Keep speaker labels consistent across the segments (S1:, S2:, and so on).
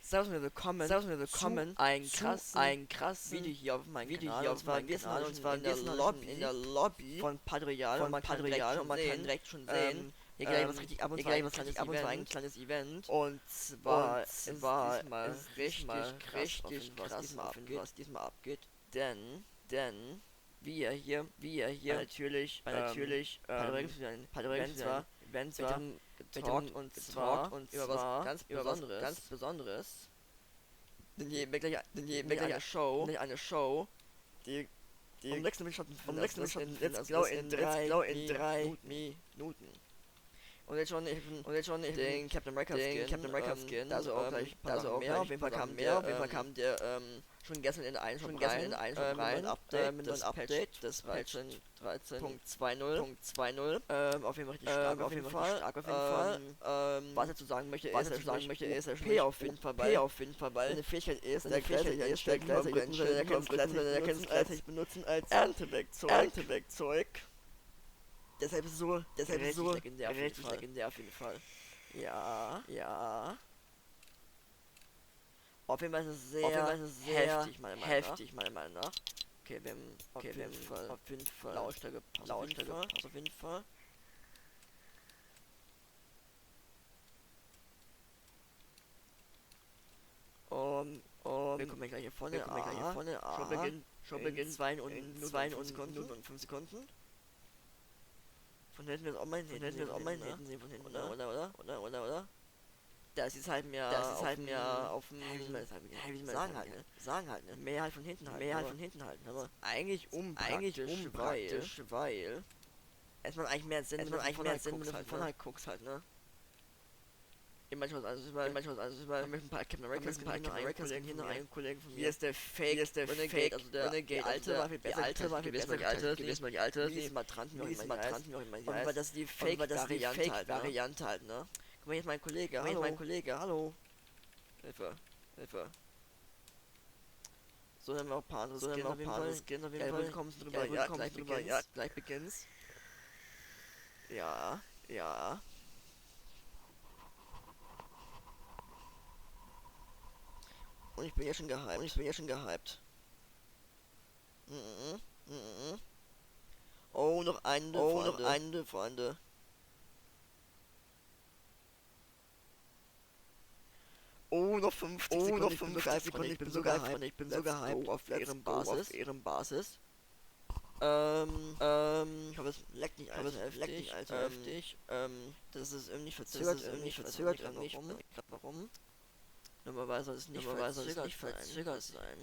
S1: Servus mir willkommen zu ein krassen Video hier auf meinem Kanal. Und zwar wir sind in der Lobby von Padreal und man kann direkt schon sehen, hier gleich was richtig ab und zu ein kleines Event. Und zwar ist diesmal richtig krass, was diesmal abgeht. Denn wie ihr hier natürlich Event war getalkt und zwar über was ganz Besonderes. Denn hier wirklich eine Show, die um 6 Minuten jetzt genau in 3 Minuten. Und jetzt schon den Captain America Skin, also auch gleich mehr, auf jeden Fall kam der schon gestern in der Einschub rein, mit einem Update, das Patch 13.20. Auf jeden Fall richtig stark, auf jeden Fall. Was er zu sagen möchte, ist, er P auf jeden Fall, weil eine Fähigkeit ist, der gleichzeitig benutzen als Erntewerkzeug. Deshalb ist es so legendär auf jeden Fall. Ja. Auf jeden Fall ist es sehr heftig, meiner Meinung nach. Okay, wir haben auf jeden Fall Lautstärke passt auf jeden Fall. Wir kommen gleich hier vorne. Schon beginnt 2 und 5 Sekunden. Von hinten wird auch mal hinten sehen von hinten, oder? Das ist halt mir auf dem sagen halt, ne? Mehr halt von hinten halten, aber eigentlich unpraktisch, weil es macht eigentlich mehr Sinn, wenn du von vorne halt guckst halt, ne? Immer schon alles über ein paar Captain America hier einen Kollegen von mir. Hier ist der Fake, Renegade, also der alte war viel besser, gewesen mal die alte, diesmal trannten wir auch immer, weil das die Fake-Variante halt, ne? Guck mal, hier ist mein Kollege, hallo. Hilfe. So, dann haben wir auch ein paar andere Skins auf jeden Fall. Kommst drüber, gleich beginnt's. Ja. Und ich bin ja schon gehypt. Oh, noch eine, Freunde. Oh, noch 50 Sekunden. Ich bin so gehypt auf deren Basis. Ich hoffe, es leckt nicht allzu heftig. Das ist irgendwie verzögert, warum? Normalerweise soll es nicht verzögert sein.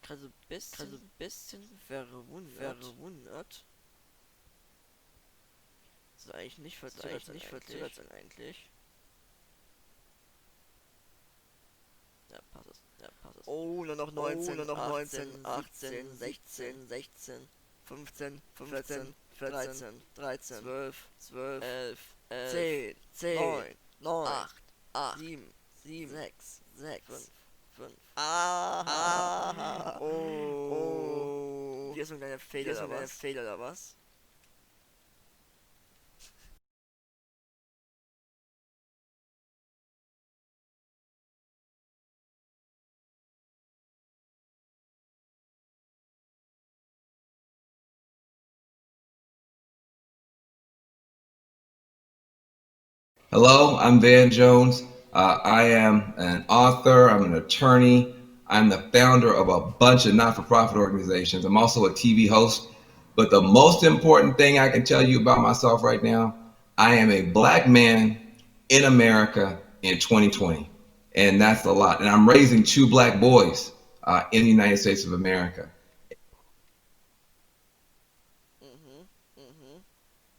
S1: Gerade ein bisschen verwundert. Das soll eigentlich nicht verzögert sein eigentlich. Ja, passt es. Oh, nur noch 19, 18, 16, 15, 13, 12, 11, 10, 9, 8, 7, 6, 5. Oh. Hier ist so ein kleiner Fehler, oder was?
S2: Hello, I'm Van Jones. I am an author, I'm an attorney, I'm the founder of a bunch of not-for-profit organizations. I'm also a TV host. But the most important thing I can tell you about myself right now, I am a black man in America in 2020. And that's a lot. And I'm raising 2 black boys in the United States of America.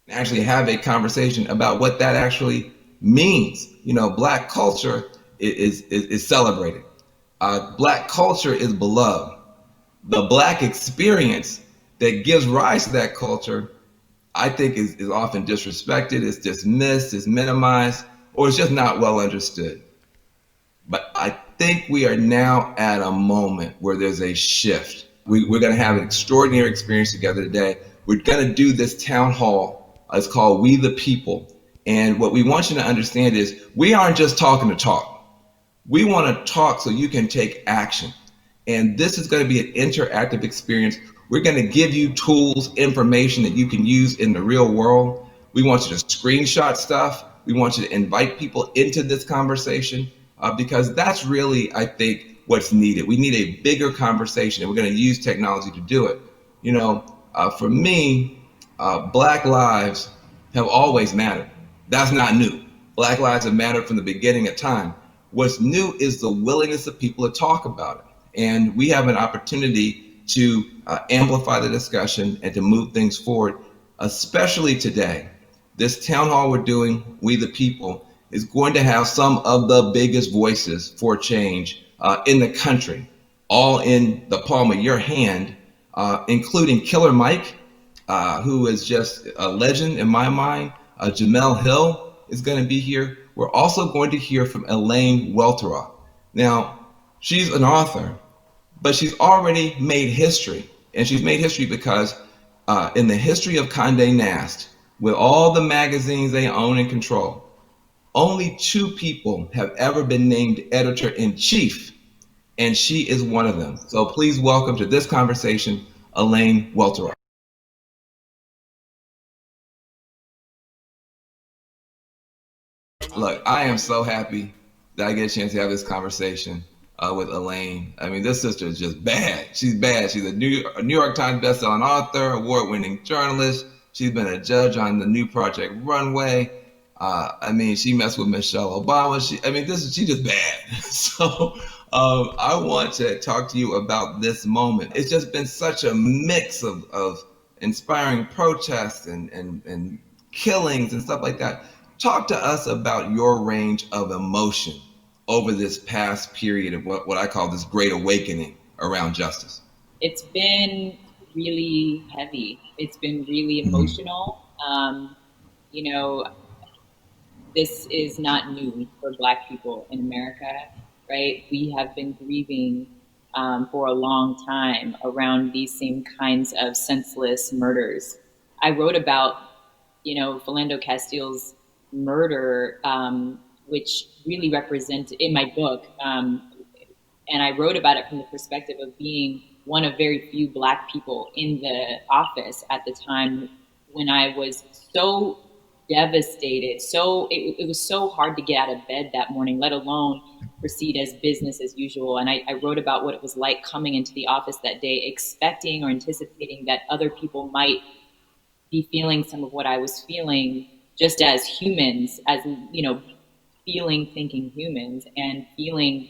S2: Actually have a conversation about what that actually means. You know, black culture is celebrated. Black culture is beloved. The black experience that gives rise to that culture, I think is often disrespected, is dismissed, is minimized, or it's just not well understood. But I think we are now at a moment where there's a shift. We're going to have an extraordinary experience together today. We're going to do this town hall. It's called We the People. And what we want you to understand is we aren't just talking to talk. We want to talk so you can take action. And this is going to be an interactive experience. We're going to give you tools, information that you can use in the real world. We want you to screenshot stuff. We want you to invite people into this conversation because that's really, I think, what's needed. We need a bigger conversation, and we're going to use technology to do it. You know, for me, Black lives have always mattered. That's not new. Black lives have mattered from the beginning of time. What's new is the willingness of people to talk about it. And we have an opportunity to amplify the discussion and to move things forward, especially today. This town hall we're doing, We the People, is going to have some of the biggest voices for change in the country, all in the palm of your hand, including Killer Mike, who is just a legend in my mind. Jamel Hill is going to be here. We're also going to hear from Elaine Welteroth. Now, she's an author, but she's already made history. And she's made history because in the history of Condé Nast, with all the magazines they own and control, only 2 people have ever been named editor-in-chief, and she is one of them. So please welcome to this conversation, Elaine Welteroth. Look, I am so happy that I get a chance to have this conversation with Elaine. I mean, this sister is just bad. She's bad. She's a New York Times bestselling author, award-winning journalist. She's been a judge on the new Project Runway. I mean, she messed with Michelle Obama. She's just bad. So I want to talk to you about this moment. It's just been such a mix of inspiring protests and killings and stuff like that. Talk to us about your range of emotion over this past period of what I call this great awakening around justice.
S3: It's been really heavy. It's been really emotional. You know, this is not new for Black people in America, right? We have been grieving for a long time around these same kinds of senseless murders. I wrote about, Philando Castile's murder, which really represented in my book, and I wrote about it from the perspective of being one of very few Black people in the office at the time, when I was so devastated. So it was so hard to get out of bed that morning, let alone proceed as business as usual. And I wrote about what it was like coming into the office that day, expecting or anticipating that other people might be feeling some of what I was feeling, just as humans, as, feeling, thinking humans, and feeling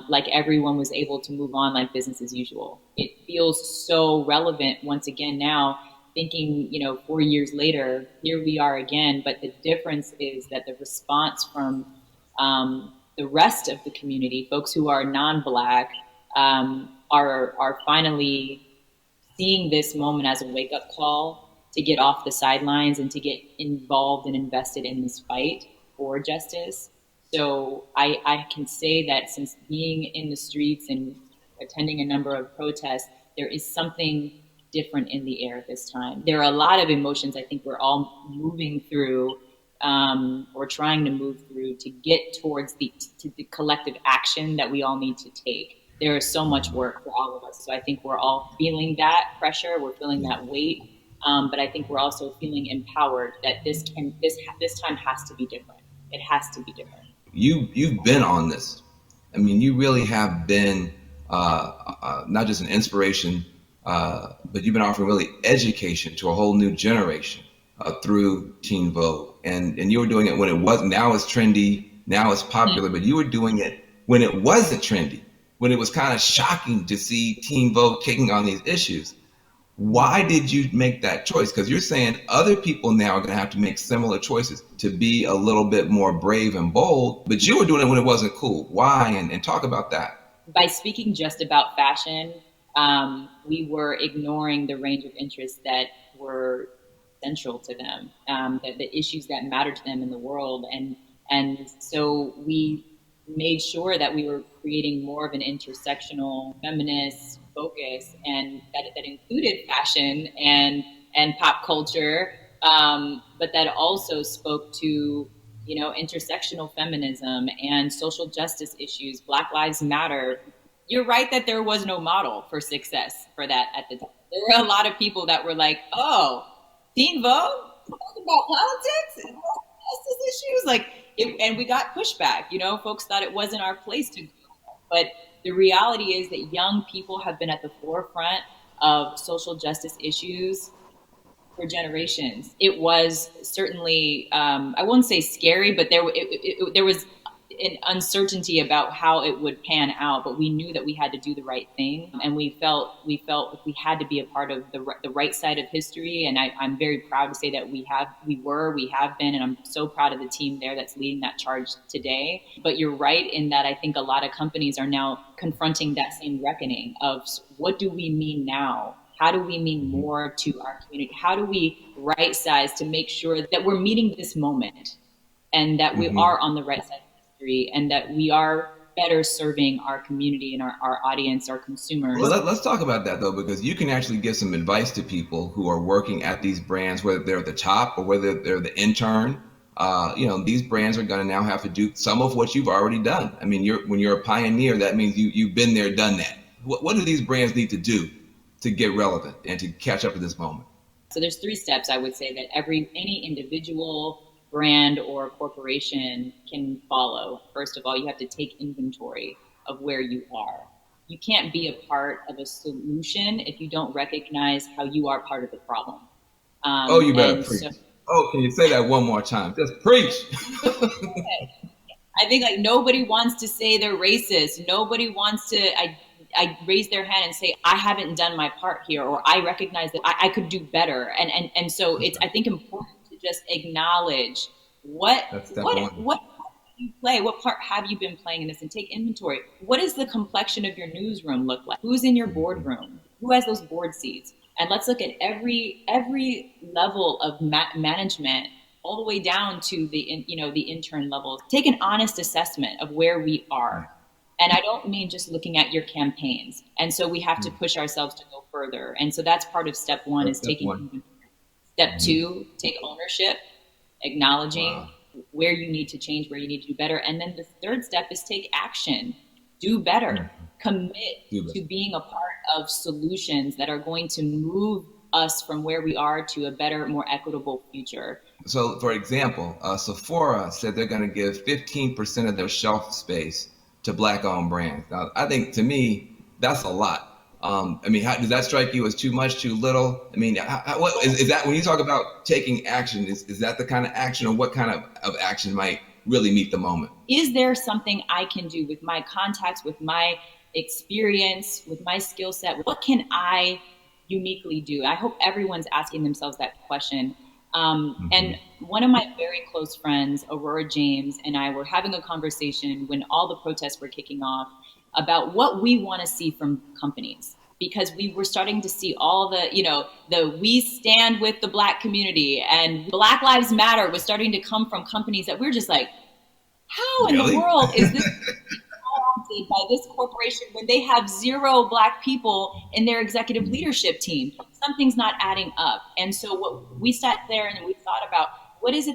S3: like everyone was able to move on like business as usual. It feels so relevant once again now, thinking, 4 years later, here we are again. But the difference is that the response from the rest of the community, folks who are non-Black, are finally seeing this moment as a wake-up call to get off the sidelines and to get involved and invested in this fight for justice. So I can say that since being in the streets and attending a number of protests, there is something different in the air this time. There are a lot of emotions I think we're all moving through or trying to move through to get towards the collective action that we all need to take. There is so much work for all of us. So I think we're all feeling that pressure, we're feeling that weight, but I think we're also feeling empowered that this time has to be different. It has to be different.
S2: You've been on this. I mean, you really have been not just an inspiration, but you've been offering really education to a whole new generation through Teen Vogue. And you were doing it when it wasn't. Now it's trendy, now it's popular, but you were doing it when it wasn't trendy, when it was kind of shocking to see Teen Vogue taking on these issues. Why did you make that choice? Because you're saying other people now are going to have to make similar choices to be a little bit more brave and bold, but you were doing it when it wasn't cool. Why? And talk about that.
S3: By speaking just about fashion, we were ignoring the range of interests that were central to them, the issues that mattered to them in the world. And so we made sure that we were creating more of an intersectional feminist focus, and that included fashion and pop culture, but that also spoke to, you know, intersectional feminism and social justice issues, Black Lives Matter. You're right that there was no model for success for that at the time. There were a lot of people that were like, oh, Teen Vogue? Talking about politics and justice issues? Like, and we got pushback, you know, folks thought it wasn't our place to go. But the reality is that young people have been at the forefront of social justice issues for generations. It was certainly, I won't say scary, but there was an uncertainty about how it would pan out, but we knew that we had to do the right thing, and we felt we had to be a part of the right side of history. And I'm very proud to say that we have been, and I'm so proud of the team there that's leading that charge today. But you're right in that I think a lot of companies are now confronting that same reckoning of what do we mean now? How do we mean more to our community? How do we right size to make sure that we're meeting this moment and that we are on the right side of history and that we are better serving our community and our audience, our consumers?
S2: Well, let's talk about that, though, because you can actually give some advice to people who are working at these brands, whether they're at the top or whether they're the intern. You know, these brands are going to now have to do some of what you've already done. I mean, when you're a pioneer, that means you've been there, done that. What do these brands need to do to get relevant and to catch up to this moment?
S3: So there's 3 steps I would say that any individual brand or corporation can follow. First of all, you have to take inventory of where you are. You can't be a part of a solution if you don't recognize how you are part of the problem.
S2: Oh, you better preach. Can you say that one more time? Just preach.
S3: I think like nobody wants to say they're racist. Nobody wants to I raise their hand and say, I haven't done my part here, or I recognize that I could do better. And so it's, I think, important to just acknowledge what you play, what part have you been playing in this, and take inventory. What does the complexion of your newsroom look like? Who's in your boardroom? Who has those board seats? And let's look at every level of management, all the way down to the intern level. Take an honest assessment of where we are. And I don't mean just looking at your campaigns. And so we have to push ourselves to go further. And so that's part of step 1 is taking inventory. Step 2, take ownership, acknowledging where you need to change, where you need to do better. And then the 3rd step is take action, do better, commit to being a part of solutions that are going to move us from where we are to a better, more equitable future.
S2: So, for example, Sephora said they're going to give 15% of their shelf space to Black-owned brands. Now, I think, to me, that's a lot. I mean, does that strike you as too much, too little? I mean, what is that when you talk about taking action? Is that the kind of action, or what kind of action might really meet the moment?
S3: Is there something I can do with my contacts, with my experience, with my skill set? What can I uniquely do? I hope everyone's asking themselves that question. And one of my very close friends, Aurora James, and I were having a conversation when all the protests were kicking off about what we want to see from companies, because we were starting to see all the we stand with the Black community and Black Lives Matter was starting to come from companies that we're just like, how in the world is this by this corporation when they have 0 Black people in their executive leadership team? Something's not adding up. And so what we sat there and we thought about, what is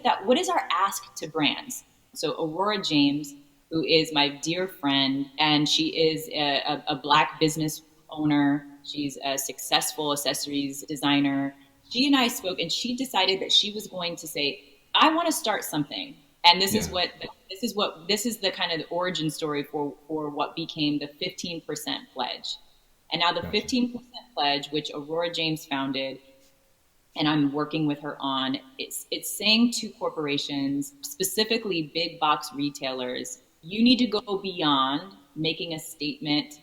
S3: our ask to brands? So Aurora James, who is my dear friend, and she is a Black business owner. She's a successful accessories designer. She and I spoke, and she decided that she was going to say, I want to start something. And this is the kind of the origin story for what became the 15% pledge. And now the 15% pledge, which Aurora James founded, and I'm working with her on, it's saying to corporations, specifically big box retailers, you need to go beyond making a statement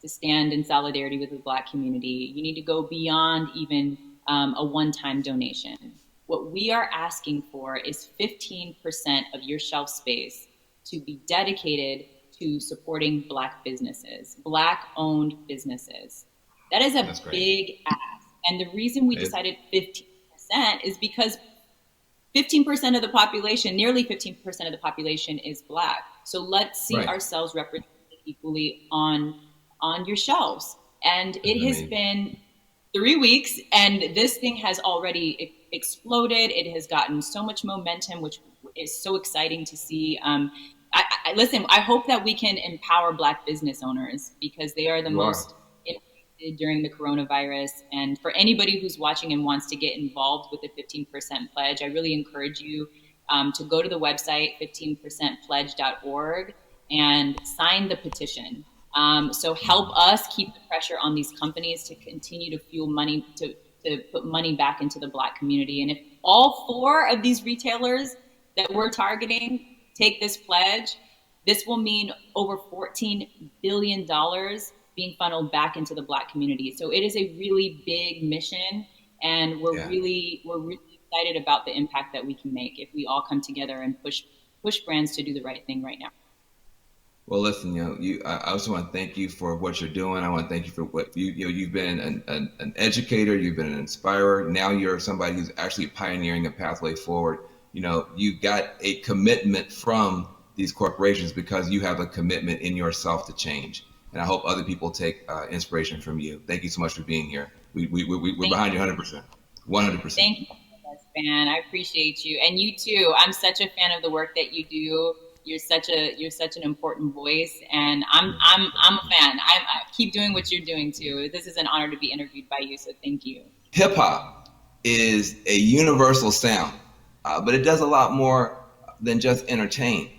S3: to stand in solidarity with the Black community. You need to go beyond even a one-time donation. What we are asking for is 15% of your shelf space to be dedicated to supporting Black businesses, Black-owned businesses. That is a big ask. And the reason we decided 15% is because 15% of the population, nearly 15% of the population is Black. So let's see ourselves represented equally on your shelves. And it has been 3 weeks, and this thing has already exploded. It has gotten so much momentum, which is so exciting to see. Listen, I hope that we can empower Black business owners, because they are the most impacted during the coronavirus. And for anybody who's watching and wants to get involved with the 15% pledge, I really encourage you to go to the website 15percentpledge.org and sign the petition. So help us keep the pressure on these companies to continue to fuel money, to put money back into the Black community. And if all 4 of these retailers that we're targeting take this pledge, this will mean over $14 billion being funneled back into the Black community. So it is a really big mission, and we're really excited about the impact that we can make if we all come together and push brands to do the right thing right now.
S2: Well, listen, I also want to thank you for what you're doing. I want to thank you for what you've been an educator, you've been an inspirer. Now you're somebody who's actually pioneering a pathway forward. You got a commitment from these corporations because you have a commitment in yourself to change. And I hope other people take inspiration from you. Thank you so much for being here. We're behind you 100%. 100%.
S3: Thank you so much, fan. I appreciate you. And you too. I'm such a fan of the work that you do. You're such an important voice, and I'm a fan. I keep doing what you're doing too. This is an honor to be interviewed by you, so thank you.
S2: Hip hop is a universal sound, but it does a lot more than just entertain.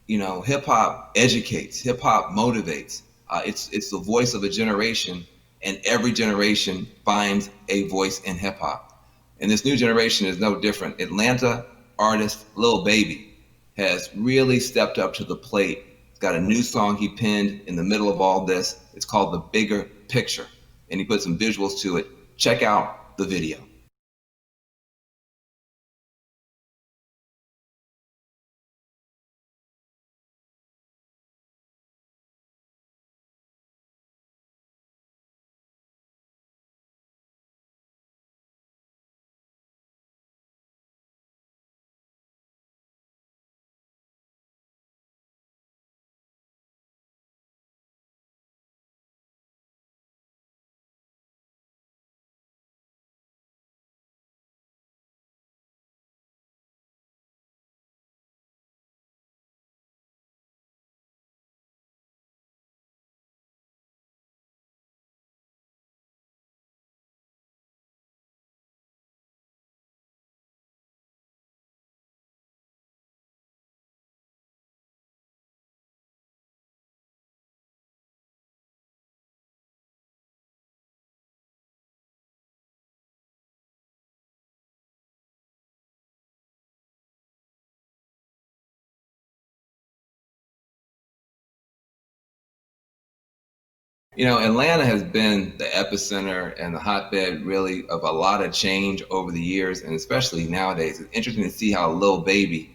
S2: Hip hop educates, hip hop motivates. It's the voice of a generation, and every generation finds a voice in hip hop. And this new generation is no different. Atlanta artist Lil Baby has really stepped up to the plate. He's got a new song he penned in the middle of all this. It's called The Bigger Picture, and he put some visuals to it. Check out the video. Atlanta has been the epicenter and the hotbed really of a lot of change over the years, and especially nowadays. It's interesting to see how Lil Baby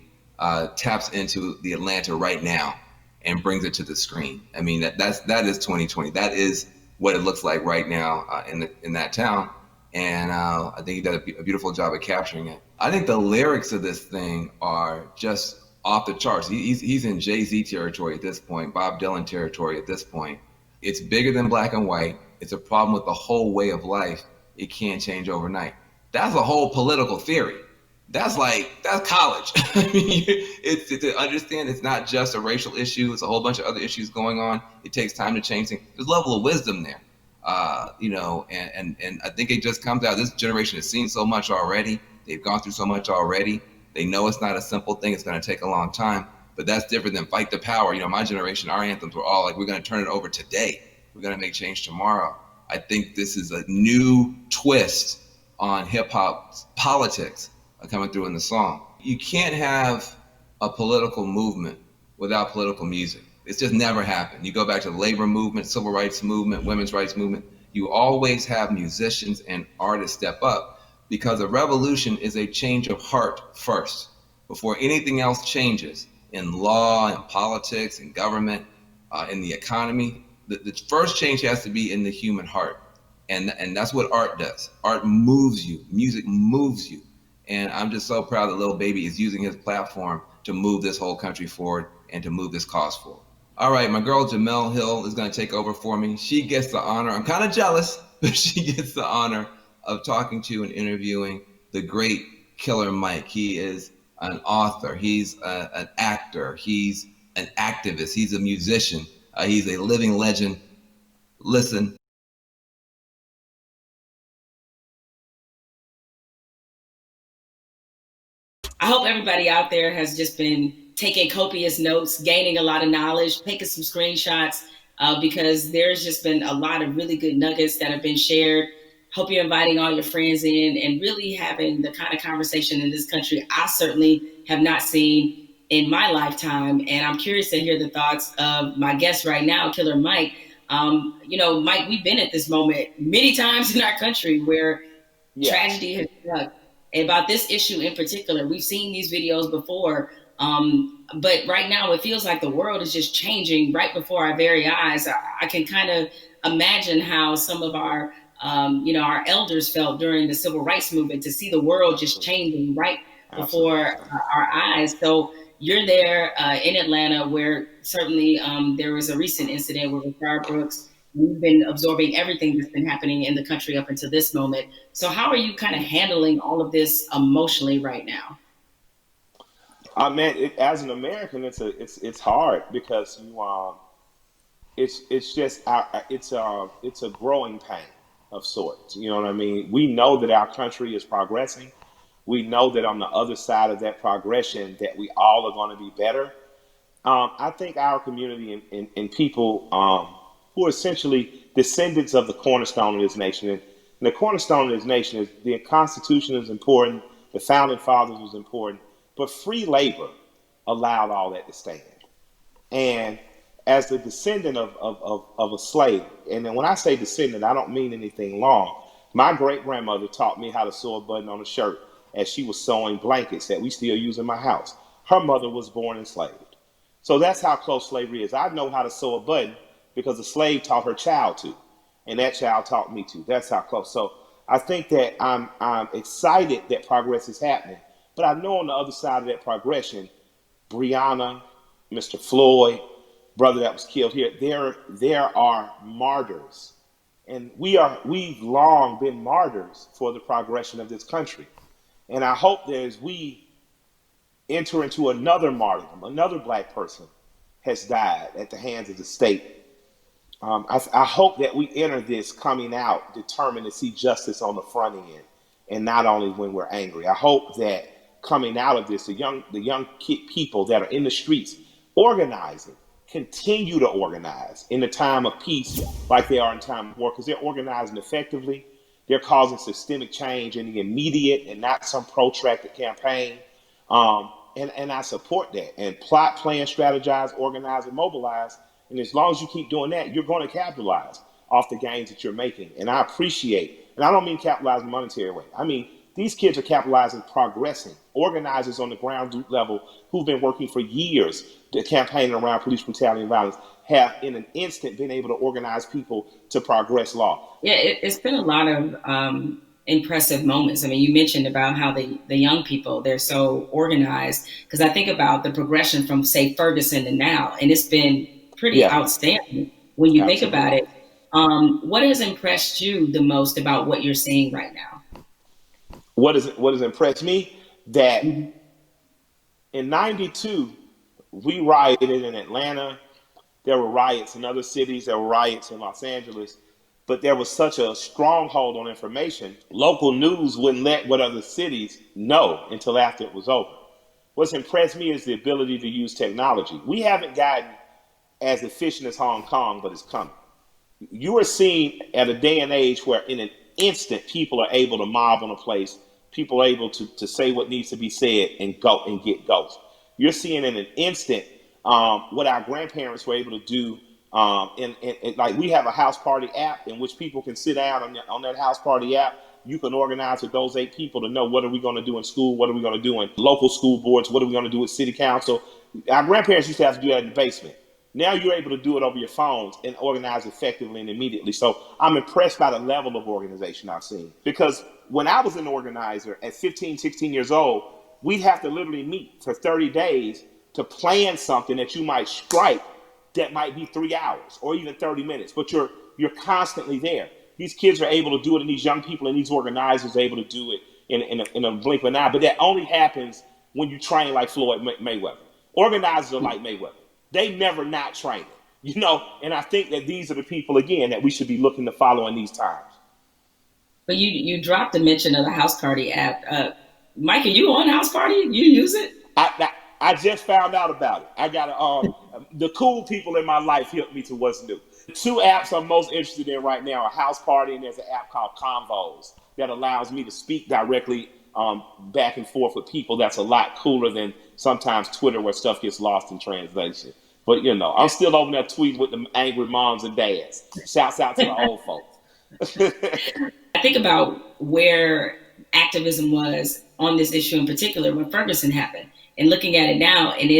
S2: taps into the Atlanta right now and brings it to the screen. I mean, that is 2020. That is what it looks like right now in that town, and I think he did a beautiful job of capturing it. I think the lyrics of this thing are just off the charts. He's in Jay-Z territory at this point, Bob Dylan territory at this point. It's bigger than black and white. It's a problem with the whole way of life. It can't change overnight. That's a whole political theory. That's college. I mean, it's to understand it's not just a racial issue. It's a whole bunch of other issues going on. It takes time to change things. There's a level of wisdom there, and I think it just comes out. This generation has seen so much already. They've gone through so much already. They know it's not a simple thing. It's going to take a long time. But that's different than fight the power. My generation, our anthems were all like, we're going to turn it over today. We're going to make change tomorrow. I think this is a new twist on hip hop politics coming through in the song. You can't have a political movement without political music. It's just never happened. You go back to the labor movement, civil rights movement, women's rights movement. You always have musicians and artists step up because a revolution is a change of heart first before anything else changes. In law and politics and government, in the economy, the first change has to be in the human heart, and that's what art does. Art moves you, music moves you, and I'm just so proud that Lil Baby is using his platform to move this whole country forward and to move this cause forward. All right, my girl Jamel Hill is going to take over for me. She gets the honor. I'm kind of jealous, but she gets the honor of talking to and interviewing the great Killer Mike. He is an author. He's an actor. He's an activist. He's a musician. He's a living legend. Listen.
S4: I hope everybody out there has just been taking copious notes, gaining a lot of knowledge, taking some screenshots, because there's just been a lot of really good nuggets that have been shared. Hope you're inviting all your friends in and really having the kind of conversation in this country I certainly have not seen in my lifetime. And I'm curious to hear the thoughts of my guest right now, Killer Mike. You know, Mike, we've been at this moment many times in our country where tragedy has struck. About this issue in particular, we've seen these videos before, but right now it feels like the world is just changing right before our very eyes. I can kind of imagine how some of our, you know, our elders felt during the civil rights movement, to see the world just changing right before our eyes. So you're there in Atlanta, where certainly there was a recent incident with Rashard Brooks. We've been absorbing everything that's been happening in the country up until this moment. So how are you kind of handling all of this emotionally right now?
S5: Man, as an American, it's hard because it's just it's a growing pain of sorts. You know what I mean? We know that our country is progressing. We know that on the other side of that progression, that we all are going to be better. I think our community and people who are essentially descendants of the cornerstone of this nation. And the cornerstone of this nation is the Constitution is important, the Founding Fathers was important, but free labor allowed all that to stand. And as the descendant of a slave, and then when I say descendant, I don't mean anything long. My great-grandmother taught me how to sew a button on a shirt as she was sewing blankets that we still use in my house. Her mother was born enslaved. So that's how close slavery is. I know how to sew a button because a slave taught her child to, and that child taught me to. That's how close. So I think that I'm excited that progress is happening, but I know on the other side of that progression, Breonna, Mr. Floyd, brother that was killed here, there are martyrs, and we've long been martyrs for the progression of this country. And I hope that as we enter into another martyrdom, another Black person has died at the hands of the state. I hope that we enter this coming out determined to see justice on the front end, and not only when we're angry. I hope that coming out of this, the young people that are in the streets organizing, continue to organize in the time of peace like they are in time of war, because they're organizing effectively. They're causing systemic change in the immediate and not some protracted campaign. And I support that. And plot, plan, strategize, organize, and mobilize. And as long as you keep doing that, you're going to capitalize off the gains that you're making. And I appreciate, and I don't mean capitalize in a monetary way. I mean, these kids are capitalizing, progressing. Organizers on the ground level who've been working for years to campaign around police brutality and violence have in an instant been able to organize people to progress law.
S4: Yeah, it's been a lot of impressive moments. I mean, you mentioned about how the young people, they're so organized, because I think about the progression from, say, Ferguson to now, and it's been pretty outstanding when you think about it. What has impressed you the most about what you're seeing right now?
S5: What has impressed me? That in '92, we rioted in Atlanta. There were riots in other cities. There were riots in Los Angeles. But there was such a stronghold on information. Local news wouldn't let what other cities know until after it was over. What's impressed me is the ability to use technology. We haven't gotten as efficient as Hong Kong, but it's coming. You are seeing at a day and age where in an instant people are able to mob on a place, people are able to say what needs to be said and go and get ghosts. You're seeing in an instant what our grandparents were able to do. Like we have a house party app in which people can sit down on that house party app. You can organize with those 8 people to know what are we going to do in school, what are we going to do in local school boards, what are we going to do with city council. Our grandparents used to have to do that in the basement. Now you're able to do it over your phones and organize effectively and immediately. So I'm impressed by the level of organization I've seen. Because when I was an organizer at 15, 16 years old, we'd have to literally meet for 30 days to plan something that you might strike that might be 3 hours or even 30 minutes, but you're constantly there. These kids are able to do it, and these young people and these organizers are able to do it in a blink of an eye. But that only happens when you train like Floyd Mayweather. Organizers are like Mayweather. They never not train it, and I think that these are the people, again, that we should be looking to follow in these times.
S4: But you dropped the mention of the House Party app. Mike, are you on House Party? You use it?
S5: I just found out about it. I got the cool people in my life helped me to what's new. The two apps I'm most interested in right now are House Party, and there's an app called Convos that allows me to speak directly back and forth with people. That's a lot cooler than sometimes Twitter, where stuff gets lost in translation. But I'm still over there tweeting with the angry moms and dads. Shouts out to the old folks.
S4: I think about where activism was on this issue in particular when Ferguson happened, and looking at it now, and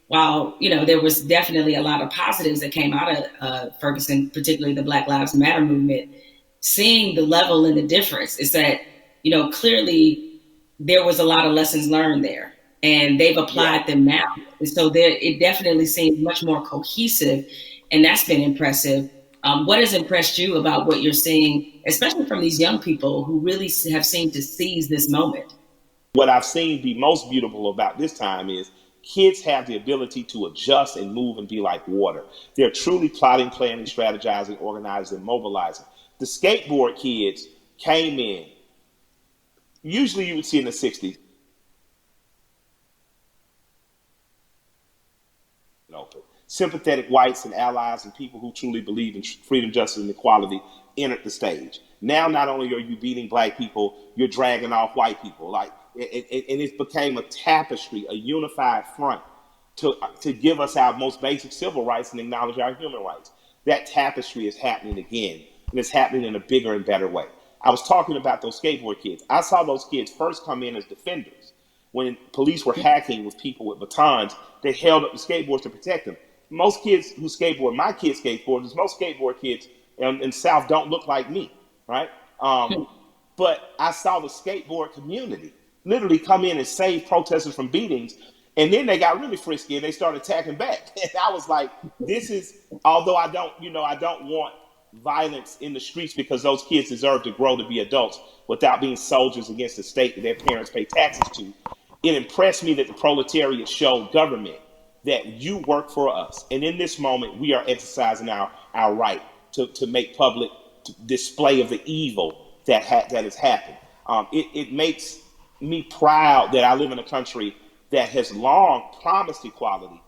S4: while there was definitely a lot of positives that came out of Ferguson, particularly the Black Lives Matter movement, seeing the level and the difference is that clearly there was a lot of lessons learned there, and they've applied them now, and so it definitely seems much more cohesive, and that's been impressive. What has impressed you about what you're seeing, especially from these young people who really have seemed to seize this moment?
S5: What I've seen be most beautiful about this time is kids have the ability to adjust and move and be like water. They're truly plotting, planning, strategizing, organizing, and mobilizing. The skateboard kids came in, usually you would see in the 60s. Sympathetic whites and allies and people who truly believe in freedom, justice, and equality entered the stage. Now, not only are you beating Black people, you're dragging off white people. And it became a tapestry, a unified front to give us our most basic civil rights and acknowledge our human rights. That tapestry is happening again, and it's happening in a bigger and better way. I was talking about those skateboard kids. I saw those kids first come in as defenders. When police were hacking with people with batons, they held up the skateboards to protect them. Most kids who skateboard, my kids skateboarders, most skateboard kids in the South don't look like me, right? But I saw the skateboard community literally come in and save protesters from beatings. And then they got really frisky and they started attacking back. And I was like, although I don't want violence in the streets, because those kids deserve to grow to be adults without being soldiers against the state that their parents pay taxes to. It impressed me that the proletariat showed government that you work for us. And in this moment, we are exercising our right to make public display of the evil that has happened. It makes me proud that I live in a country that has long promised equality,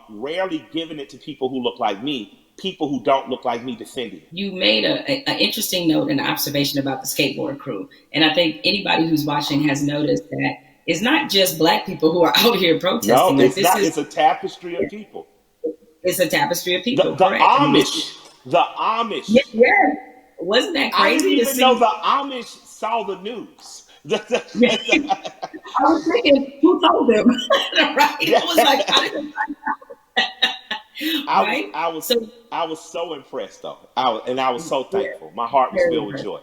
S5: rarely given it to people who look like me, people who don't look like me defending.
S4: You made an interesting note and observation about the skateboard crew. And I think anybody who's watching has noticed that it's not just Black people who are out here protesting.
S5: No, it's not. It's a tapestry of people.
S4: It's a tapestry of people.
S5: The Amish. The Amish.
S4: Yeah. Wasn't that crazy?
S5: I didn't even know the Amish saw the news.
S4: I was thinking, who told them? Right? I was like, I didn't right?
S5: I was so impressed though. I was so thankful. My heart was filled with joy.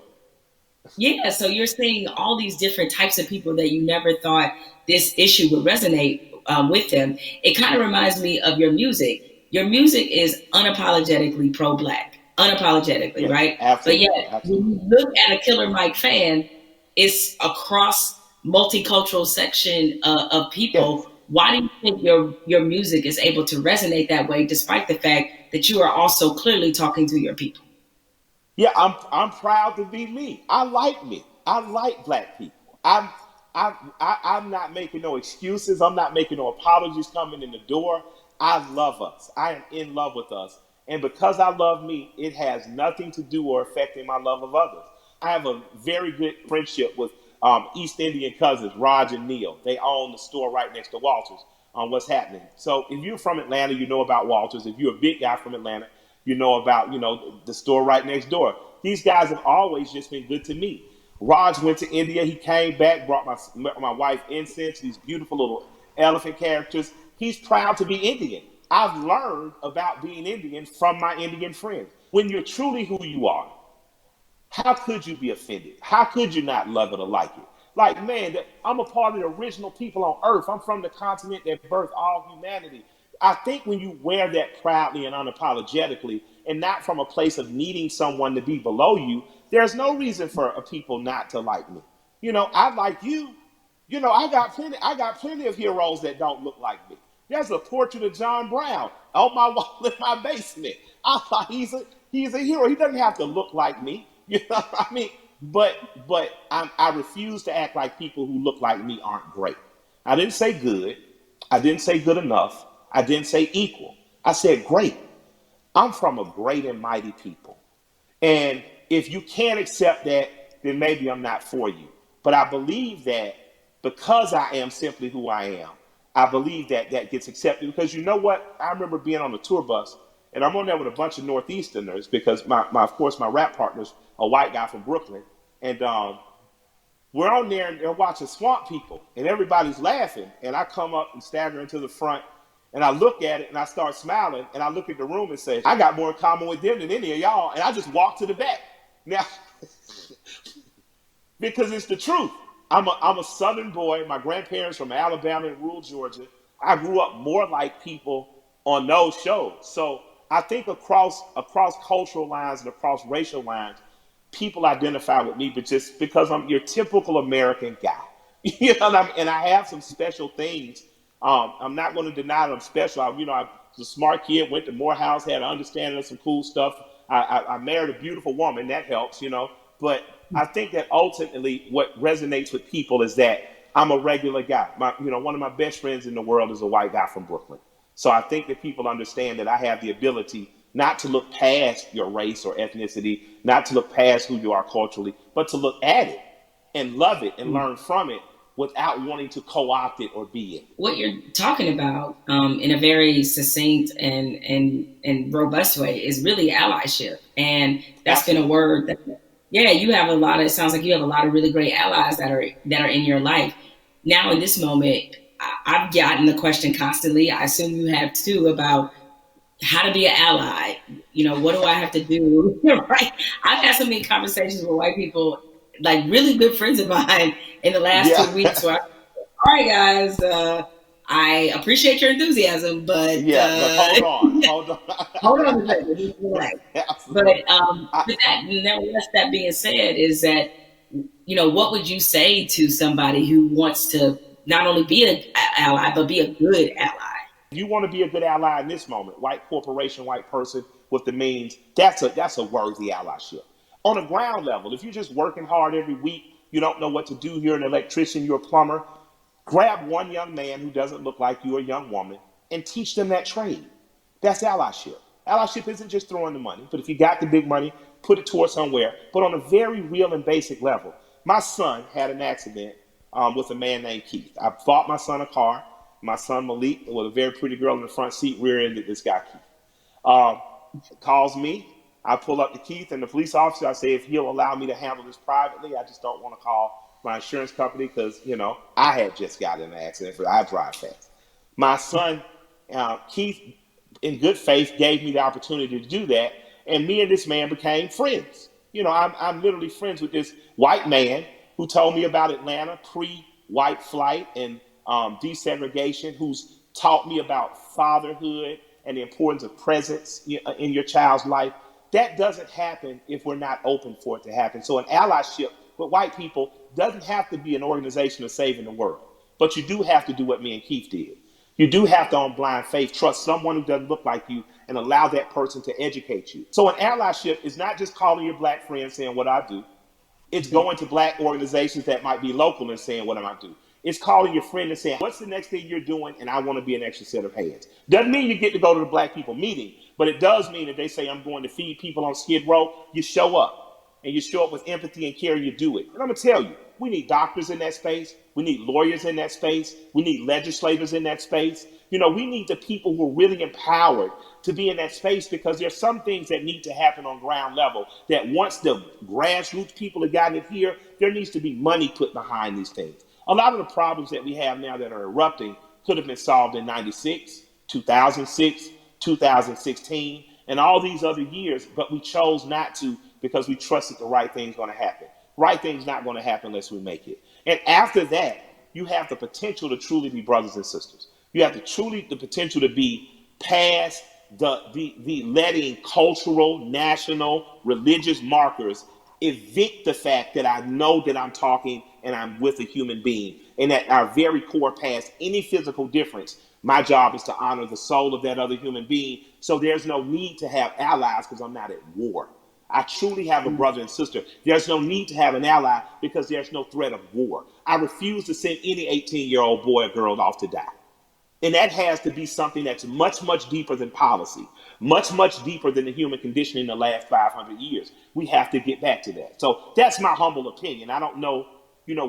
S4: Yeah, so you're seeing all these different types of people that you never thought this issue would resonate with them. It kind of reminds me of your music. Your music is unapologetically pro-Black, unapologetically, right?
S5: Absolutely,
S4: but yet,
S5: absolutely.
S4: When you look at a Killer Mike fan, it's across multicultural section of people. Yes. Why do you think your music is able to resonate that way, despite the fact that you are also clearly talking to your people?
S5: Yeah, I'm proud to be me. I like me. I like Black people. I'm not making no excuses. I'm not making no apologies coming in the door. I love us. I am in love with us. And because I love me, it has nothing to do or affecting my love of others. I have a very good friendship with East Indian cousins, Raj and Neil. They own the store right next to Walters on what's happening. So if you're from Atlanta, you know about Walters. If you're a big guy from Atlanta, you know about, the store right next door. These guys have always just been good to me. Raj went to India. He came back, brought my wife incense, these beautiful little elephant characters. He's proud to be Indian. I've learned about being Indian from my Indian friends. When you're truly who you are, how could you be offended? How could you not love it or like it? Like, man, I'm a part of the original people on earth. I'm from the continent that birthed all humanity. I think when you wear that proudly and unapologetically, and not from a place of needing someone to be below you, there's no reason for a people not to like me. I like you. I got plenty of heroes that don't look like me. There's a portrait of John Brown on my wall in my basement. I thought he's a hero. He doesn't have to look like me. You know what I mean? But I refuse to act like people who look like me aren't great. I didn't say good. I didn't say good enough. I didn't say equal. I said great. I'm from a great and mighty people. And if you can't accept that, then maybe I'm not for you. But I believe that because I am simply who I am, I believe that that gets accepted. Because you know what? I remember being on a tour bus, and I'm on there with a bunch of Northeasterners because of course, my rap partner's a white guy from Brooklyn. And we're on there and they're watching Swamp People, and everybody's laughing. And I come up and stagger into the front, and I look at it and I start smiling, and I look at the room and say, I got more in common with them than any of y'all. And I just walk to the back. Now, because it's the truth. I'm a Southern boy. My grandparents from Alabama and rural Georgia. I grew up more like people on those shows. So I think across cultural lines and across racial lines, people identify with me, but just because I'm your typical American guy. And I have some special things. I'm not going to deny that I'm special. I was a smart kid, went to Morehouse, had an understanding of some cool stuff. I married a beautiful woman, that helps. But I think that ultimately what resonates with people is that I'm a regular guy. One of my best friends in the world is a white guy from Brooklyn. So I think that people understand that I have the ability not to look past your race or ethnicity, not to look past who you are culturally, but to look at it and love it and learn from it without wanting to co-opt it or be it.
S4: What you're talking about in a very succinct and robust way is really allyship. And that's been a word that, you have it sounds like you have a lot of really great allies that are in your life. Now in this moment, I've gotten the question constantly, I assume you have too, about how to be an ally. What do I have to do? Right? I've had so many conversations with white people, like really good friends of mine in the last 2 weeks where all right, guys, I appreciate your enthusiasm, but
S5: hold on.
S4: Hold on a second. But that being said, is that what would you say to somebody who wants to not only be an ally but be a good ally?
S5: You want to be a good ally in this moment, white corporation, white person with the means, that's a worthy allyship. On a ground level, if you're just working hard every week, you don't know what to do, you're an electrician, you're a plumber, grab one young man who doesn't look like you, a young woman, and teach them that trade. That's allyship. Allyship isn't just throwing the money, but if you got the big money, put it towards somewhere. But on a very real and basic level, my son had an accident with a man named Keith. I bought my son a car. My son Malik, with a very pretty girl in the front seat, rear-ended this guy Keith. Calls me. I pull up to Keith and the police officer. I say, if he'll allow me to handle this privately, I just don't want to call my insurance company because, I had just got in an accident. I drive fast. My son, Keith, in good faith, gave me the opportunity to do that. And me and this man became friends. I'm literally friends with this white man who told me about Atlanta pre-white flight and desegregation, who's taught me about fatherhood and the importance of presence in your child's life. That doesn't happen if we're not open for it to happen. So an allyship with white people doesn't have to be an organization of saving the world. But you do have to do what me and Keith did. You do have to, on blind faith, trust someone who doesn't look like you and allow that person to educate you. So an allyship is not just calling your black friend saying what I do. It's going to black organizations that might be local and saying what am I do. It's calling your friend and saying, what's the next thing you're doing? And I want to be an extra set of hands. Doesn't mean you get to go to the black people meeting, but it does mean that they say, I'm going to feed people on Skid Row. You show up, and you show up with empathy and care, and you do it. And I'm going to tell you, we need doctors in that space. We need lawyers in that space. We need legislators in that space. We need the people who are really empowered to be in that space, because there's some things that need to happen on ground level that once the grassroots people have gotten it here, there needs to be money put behind these things. A lot of the problems that we have now that are erupting could have been solved in 96, 2006, 2016, and all these other years, but we chose not to because we trusted the right thing's going to happen. Right thing's not going to happen unless we make it. And after that, you have the potential to truly be brothers and sisters. You have the potential to be past the letting cultural, national, religious markers evict the fact that I know that I'm talking and I'm with a human being. And at our very core, past any physical difference, my job is to honor the soul of that other human being. So there's no need to have allies because I'm not at war. I truly have a brother and sister. There's no need to have an ally because there's no threat of war. I refuse to send any 18-year-old boy or girl off to die. And that has to be something that's much, much deeper than policy, much, much deeper than the human condition in the last 500 years. We have to get back to that. So that's my humble opinion. I don't know,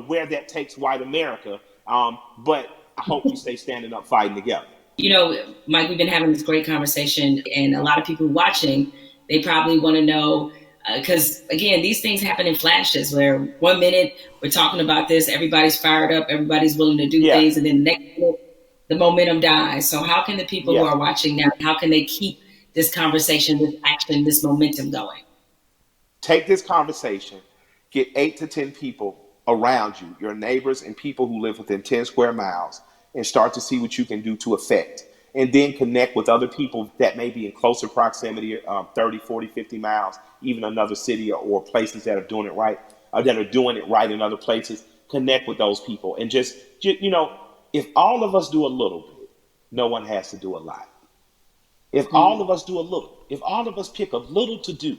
S5: where that takes white America, but I hope we stay standing up, fighting together.
S4: Mike, we've been having this great conversation, and a lot of people watching, they probably want to know, because again, these things happen in flashes where 1 minute we're talking about this, everybody's fired up, everybody's willing to do things, and then the next minute, the momentum dies. So how can the people who are watching now, how can they keep this conversation, this action, this momentum going?
S5: Take this conversation, get 8 to 10 people around you, your neighbors and people who live within 10 square miles, and start to see what you can do to affect. And then connect with other people that may be in closer proximity, 30, 40, 50 miles, even another city or places that are doing it right, that are doing it right in other places. Connect with those people and just if all of us do a little bit, no one has to do a lot. If all of us do a little, if all of us pick a little to do,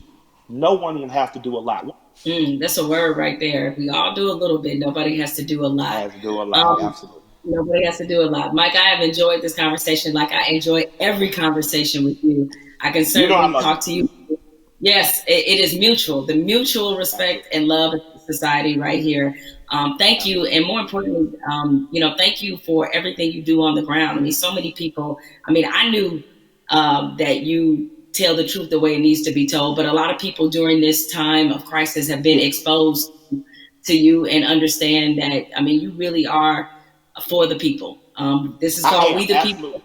S5: no one will have to do a lot.
S4: That's a word right there. If we all do a little bit, nobody has to do a lot.
S5: Has to do a lot, absolutely.
S4: Nobody has to do a lot. Mike, I have enjoyed this conversation like I enjoy every conversation with you. I can certainly talk to you. Yes, it is mutual. The mutual respect and love of society right here. Thank you. And more importantly, thank you for everything you do on the ground. I mean, so many people, I knew that you tell the truth the way it needs to be told, but a lot of people during this time of crisis have been exposed to you and understand that, you really are for the people. This is called We the People.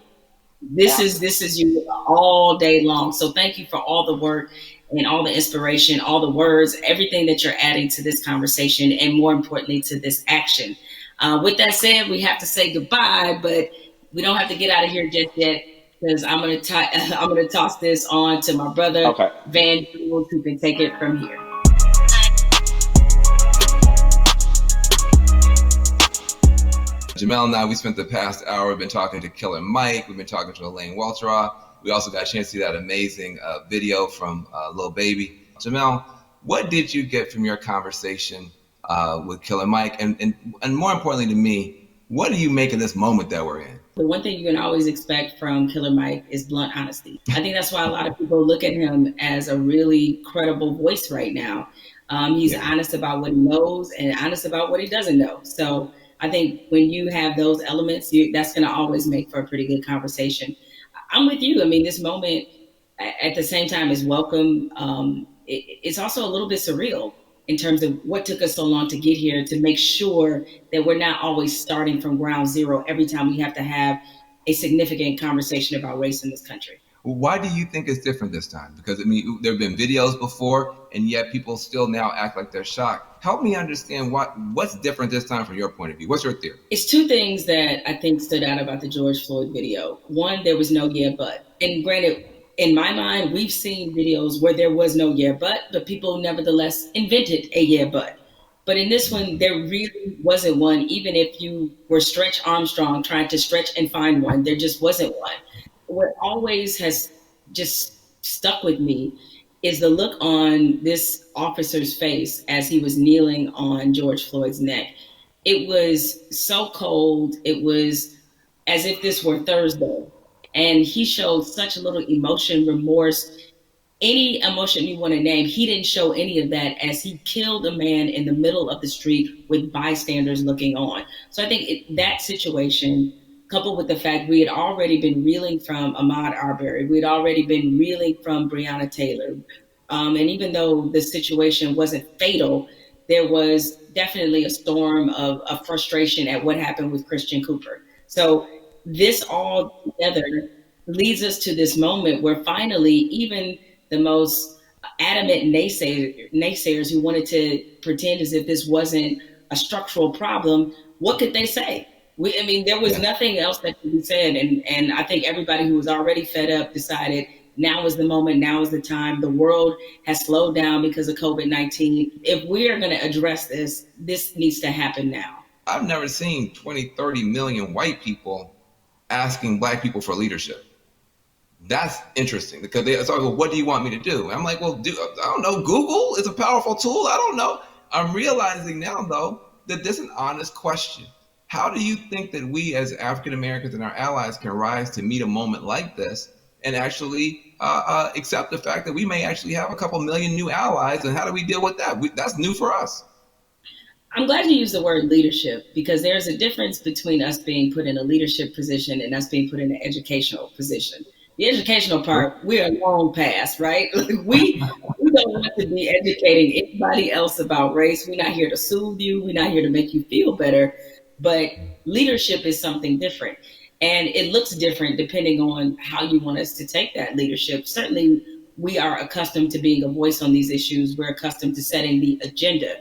S4: This is you all day long. So thank you for all the work and all the inspiration, all the words, everything that you're adding to this conversation, and more importantly, to this action. With that said, we have to say goodbye, but we don't have to get out of here just yet, because I'm gonna toss this on to my brother, Van Jules, who can take it from here.
S2: Jamel and I, we spent the past hour, we've been talking to Killer Mike, we've been talking to Elaine Welteroth. We also got a chance to see that amazing video from Lil Baby. Jamel, what did you get from your conversation with Killer Mike? And more importantly to me, what do you make of this moment that we're in?
S4: The one thing you can always expect from Killer Mike is blunt honesty. I think that's why a lot of people look at him as a really credible voice right now. He's honest about what he knows and honest about what he doesn't know. So I think when you have those elements, that's going to always make for a pretty good conversation. I'm with you. This moment at the same time is welcome. It's also a little bit surreal in terms of what took us so long to get here, to make sure that we're not always starting from ground zero every time we have to have a significant conversation about race in this country.
S2: Why do you think it's different this time? Because there have been videos before, and yet people still now act like they're shocked. Help me understand what's different this time from your point of view. What's your theory?
S4: It's two things that I think stood out about the George Floyd video. One, there was no yeah, but. And granted, in my mind, we've seen videos where there was no yeah, but people nevertheless invented a yeah, but. But in this one, there really wasn't one. Even if you were Stretch Armstrong trying to stretch and find one, there just wasn't one. What always has just stuck with me is the look on this officer's face as he was kneeling on George Floyd's neck. It was so cold. It was as if this were Thursday. And he showed such little emotion, remorse, any emotion you want to name. He didn't show any of that as he killed a man in the middle of the street with bystanders looking on. So I think that situation, coupled with the fact we had already been reeling from Ahmaud Arbery, we had already been reeling from Breonna Taylor. And even though the situation wasn't fatal, there was definitely a storm of frustration at what happened with Christian Cooper. So this all together leads us to this moment where finally, even the most adamant naysayers who wanted to pretend as if this wasn't a structural problem, what could they say? There was nothing else that could be said. And I think everybody who was already fed up decided now is the moment, now is the time. The world has slowed down because of COVID-19. If we're going to address this, this needs to happen now.
S2: I've never seen 20, 30 million white people asking black people for leadership. That's interesting because they start, well, what do you want me to do? I'm like, well, I don't know. Google is a powerful tool. I don't know. I'm realizing now, though, that this is an honest question. How do you think that we as African Americans and our allies can rise to meet a moment like this and actually accept the fact that we may actually have a couple million new allies? And how do we deal with that? That's new for us.
S4: I'm glad you used the word leadership because there's a difference between us being put in a leadership position and us being put in an educational position. The educational part, we're long past, right? Like we don't want to be educating anybody else about race. We're not here to soothe you. We're not here to make you feel better. But leadership is something different. And it looks different depending on how you want us to take that leadership. Certainly, we are accustomed to being a voice on these issues. We're accustomed to setting the agenda.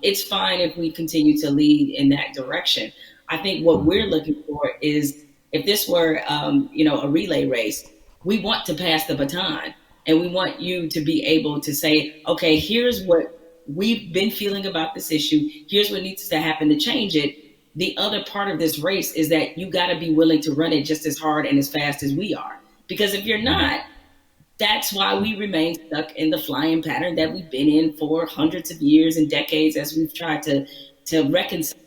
S4: It's fine if we continue to lead in that direction. I think what we're looking for is, if this were, a relay race, we want to pass the baton, and we want you to be able to say, okay, here's what we've been feeling about this issue. Here's what needs to happen to change it. The other part of this race is that you got to be willing to run it just as hard and as fast as we are. Because if you're not, that's why we remain stuck in the flying pattern that we've been in for hundreds of years and decades as we've tried to reconcile.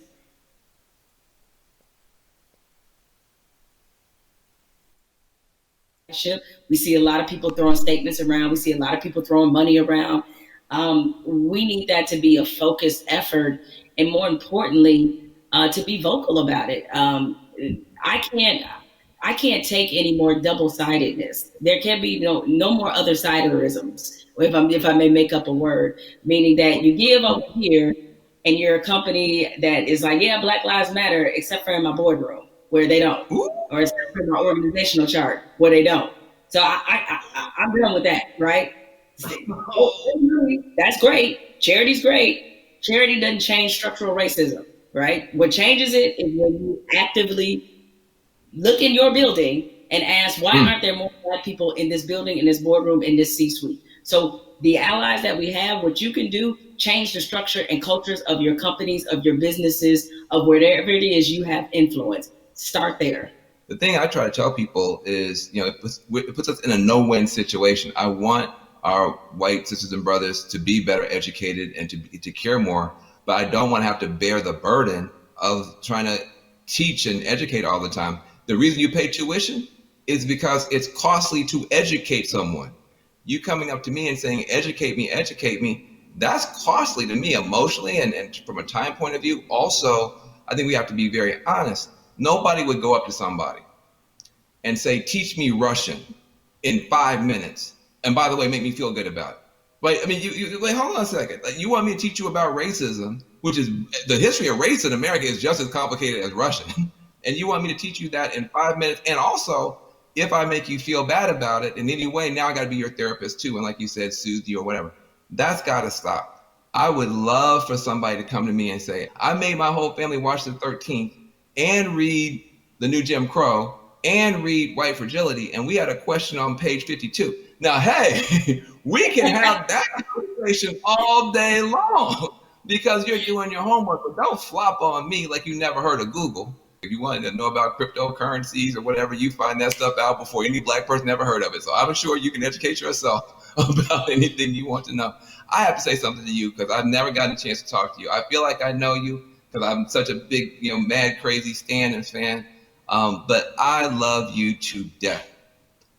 S4: We see a lot of people throwing statements around. We see a lot of people throwing money around. We need that to be a focused effort, and more importantly, to be vocal about it. I can't take any more double-sidedness. There can be no more other-siderisms, if I may make up a word, meaning that you give over here and you're a company that is like, yeah, Black Lives Matter, except for in my boardroom where they don't, or except for my organizational chart where they don't. So I'm done with that, right? That's great. Charity's great. Charity doesn't change structural racism, right? What changes it is when you actively look in your building and ask, why aren't there more Black people in this building, in this boardroom, in this C-suite? So the allies that we have, what you can do, change the structure and cultures of your companies, of your businesses, of wherever it is you have influence. Start there.
S2: The thing I try to tell people is, it puts us in a no-win situation. I want our white sisters and brothers to be better educated and to care more, but I don't want to have to bear the burden of trying to teach and educate all the time. The reason you pay tuition is because it's costly to educate someone. You coming up to me and saying, educate me, that's costly to me emotionally and from a time point of view. Also, I think we have to be very honest. Nobody would go up to somebody and say, teach me Russian in 5 minutes. And by the way, make me feel good about it. But I mean, you wait, hold on a second. Like, you want me to teach you about racism, which is the history of race in America is just as complicated as Russian. And you want me to teach you that in 5 minutes. And also, if I make you feel bad about it in any way, now I got to be your therapist too. And like you said, soothe you or whatever. That's got to stop. I would love for somebody to come to me and say, I made my whole family watch the 13th and read The New Jim Crow and read White Fragility. And we had a question on page 52. Now, hey, we can have that conversation all day long because you're doing your homework, but don't flop on me like you never heard of Google. If you wanted to know about cryptocurrencies or whatever, you find that stuff out before any Black person ever heard of it. So I'm sure you can educate yourself about anything you want to know. I have to say something to you because I've never gotten a chance to talk to you. I feel like I know you because I'm such a big, mad, crazy Stan and fan. But I love you to death.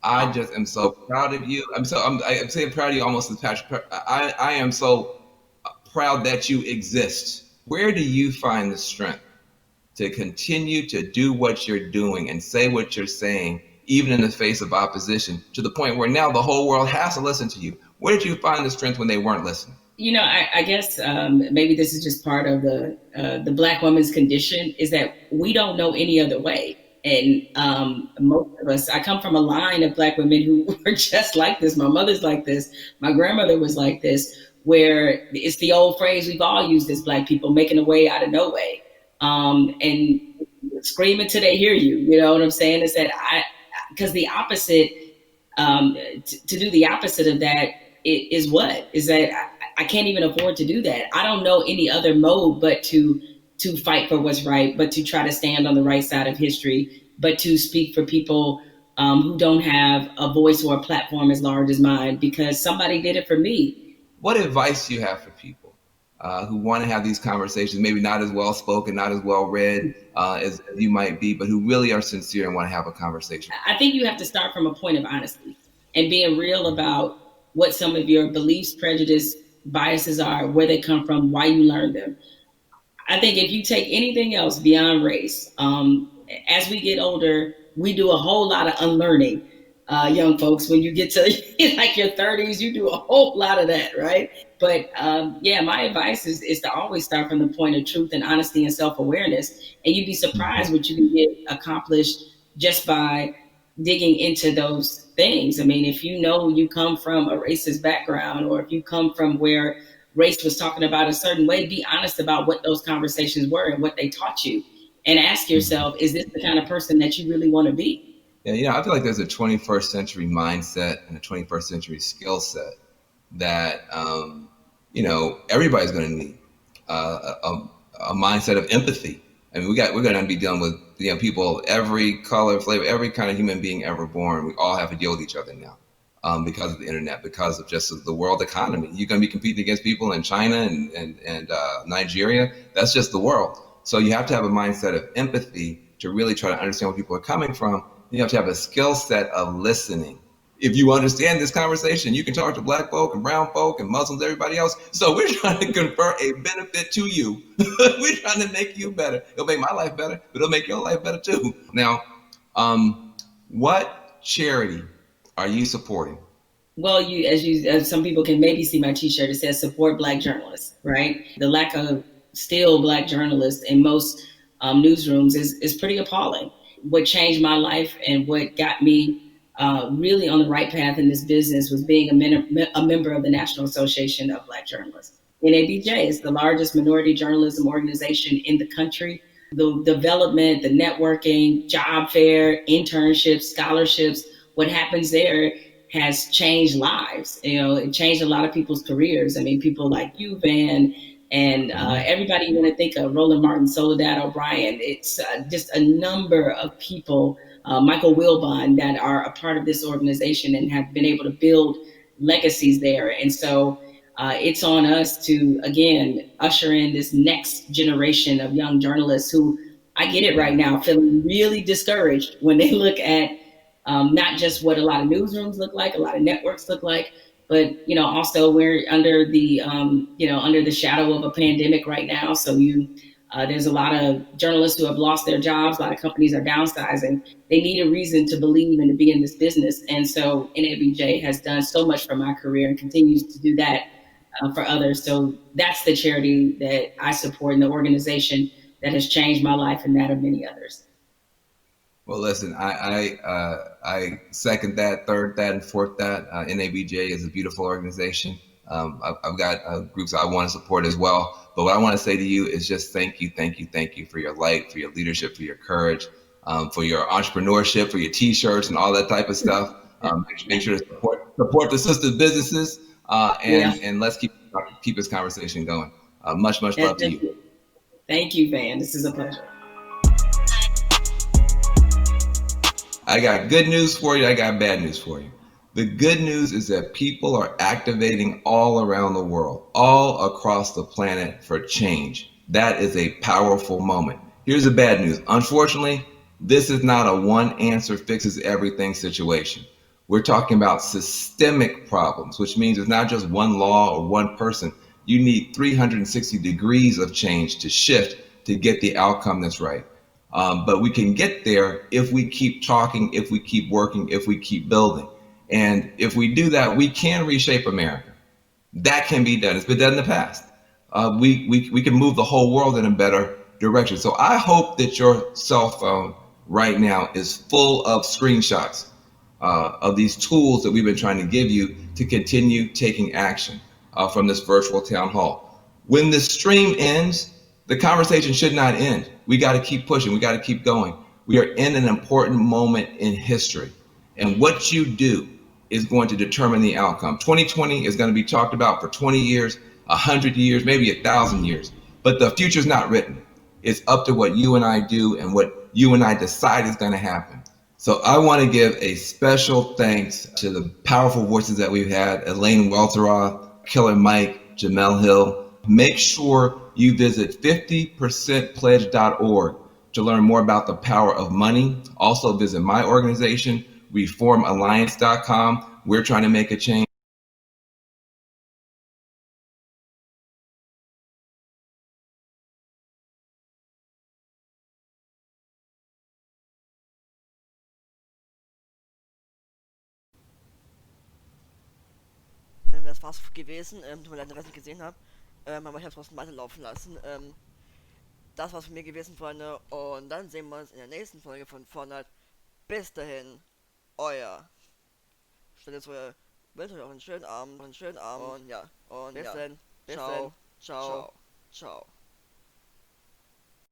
S2: I just am so proud of you. I'm saying proud of you almost as Patrick. I am so proud that you exist. Where do you find the strength to continue to do what you're doing and say what you're saying, even in the face of opposition, to the point where now the whole world has to listen to you? Where did you find the strength when they weren't listening?
S4: I guess maybe this is just part of the Black woman's condition, is that we don't know any other way. And most of us, I come from a line of Black women who were just like this. My mother's like this. My grandmother was like this, where it's the old phrase we've all used as Black people, making a way out of no way. And scream until they hear you. You know what I'm saying? Is that because the opposite To do the opposite of that is what? Is that I can't even afford to do that. I don't know any other mode but to fight for what's right, but to try to stand on the right side of history, but to speak for people who don't have a voice or a platform as large as mine, because somebody did it for me.
S2: What advice do you have for people who want to have these conversations, maybe not as well spoken, not as well read as you might be, but who really are sincere and want to have a conversation?
S4: I think you have to start from a point of honesty and being real about what some of your beliefs, prejudice, biases are, where they come from, why you learned them. I think if you take anything else beyond race, as we get older, we do a whole lot of unlearning. Young folks, when you get to like your 30s, you do a whole lot of that, right? But yeah, my advice is to always start from the point of truth and honesty and self-awareness. And you'd be surprised what you can get accomplished just by digging into those things. I mean, if you know you come from a racist background, or if you come from where race was talking about a certain way, be honest about what those conversations were and what they taught you. And ask yourself, is this the kind of person that you really want to be?
S2: Yeah, I feel like there's a 21st century mindset and a 21st century skill set that, everybody's going to need a mindset of empathy. I mean, we're going to be dealing with people, every color, flavor, every kind of human being ever born. We all have to deal with each other now because of the internet, because of just the world economy. You're going to be competing against people in China and Nigeria. That's just the world. So you have to have a mindset of empathy to really try to understand where people are coming from. You have to have a skill set of listening. If you understand this conversation, you can talk to Black folk and brown folk and Muslims, everybody else. So we're trying to confer a benefit to you. We're trying to make you better. It'll make my life better, but it'll make your life better too. Now, what charity are you supporting?
S4: Well, as some people can maybe see my T-shirt, it says support Black journalists, right? The lack of still Black journalists in most newsrooms is pretty appalling. What changed my life and what got me really on the right path in this business was being a member of the National Association of Black Journalists. NABJ is the largest minority journalism organization in the country. The development, the networking, job fair, internships, scholarships, what happens there has changed lives. It changed a lot of people's careers. I mean, people like you, Van, and everybody you want to think of, Roland Martin, Soledad O'Brien. It's just a number of people, Michael Wilbon, that are a part of this organization and have been able to build legacies there. And so it's on us to, again, usher in this next generation of young journalists who, I get it right now, feeling really discouraged when they look at not just what a lot of newsrooms look like, a lot of networks look like, but also we're under the under the shadow of a pandemic right now. So there's a lot of journalists who have lost their jobs. A lot of companies are downsizing. They need a reason to believe and to be in this business. And so NABJ has done so much for my career and continues to do that for others. So that's the charity that I support and the organization that has changed my life and that of many others.
S2: Well, listen, I second that, third that, and fourth that. NABJ is a beautiful organization. I've got groups I want to support as well. But what I want to say to you is just thank you for your light, for your leadership, for your courage, for your entrepreneurship, for your T-shirts and all that type of stuff. Make sure to support the sister businesses, and let's keep this conversation going. Much love to you.
S4: Thank you, Van. This is a pleasure.
S2: I got good news for you. I got bad news for you. The good news is that people are activating all around the world, all across the planet for change. That is a powerful moment. Here's the bad news. Unfortunately, this is not a one answer fixes everything situation. We're talking about systemic problems, which means it's not just one law or one person. You need 360 degrees of change to shift to get the outcome that's right. But we can get there if we keep talking, if we keep working, if we keep building. And if we do that, we can reshape America. That can be done. It's been done in the past. We can move the whole world in a better direction. So I hope that your cell phone right now is full of screenshots of these tools that we've been trying to give you to continue taking action from this virtual town hall. When the stream ends, the conversation should not end. We got to keep pushing. We got to keep going. We are in an important moment in history. And what you do is going to determine the outcome. 2020 is going to be talked about for 20 years, 100 years, maybe 1,000 years. But the future's not written. It's up to what you and I do and what you and I decide is going to happen. So I want to give a special thanks to the powerful voices that we've had: Elaine Welteroth, Killer Mike, Jamel Hill. Make sure you visit 50percentpledge.org to learn more about the power of money. Also visit my organization, reformalliance.com. We're trying to make a change.
S1: Das war's gewesen. Tut mir leid, dass ich nicht gesehen habe. Aber ich habe trotzdem weiterlaufen lassen. Das war's von mir gewesen, Freunde. Und dann sehen wir uns in der nächsten Folge von Fortnite. Bis dahin, euer. Stellt jetzt euer. Wünsche euch auch einen schönen Abend. Und ja. Und bis dann. Ciao. Ciao. Ciao.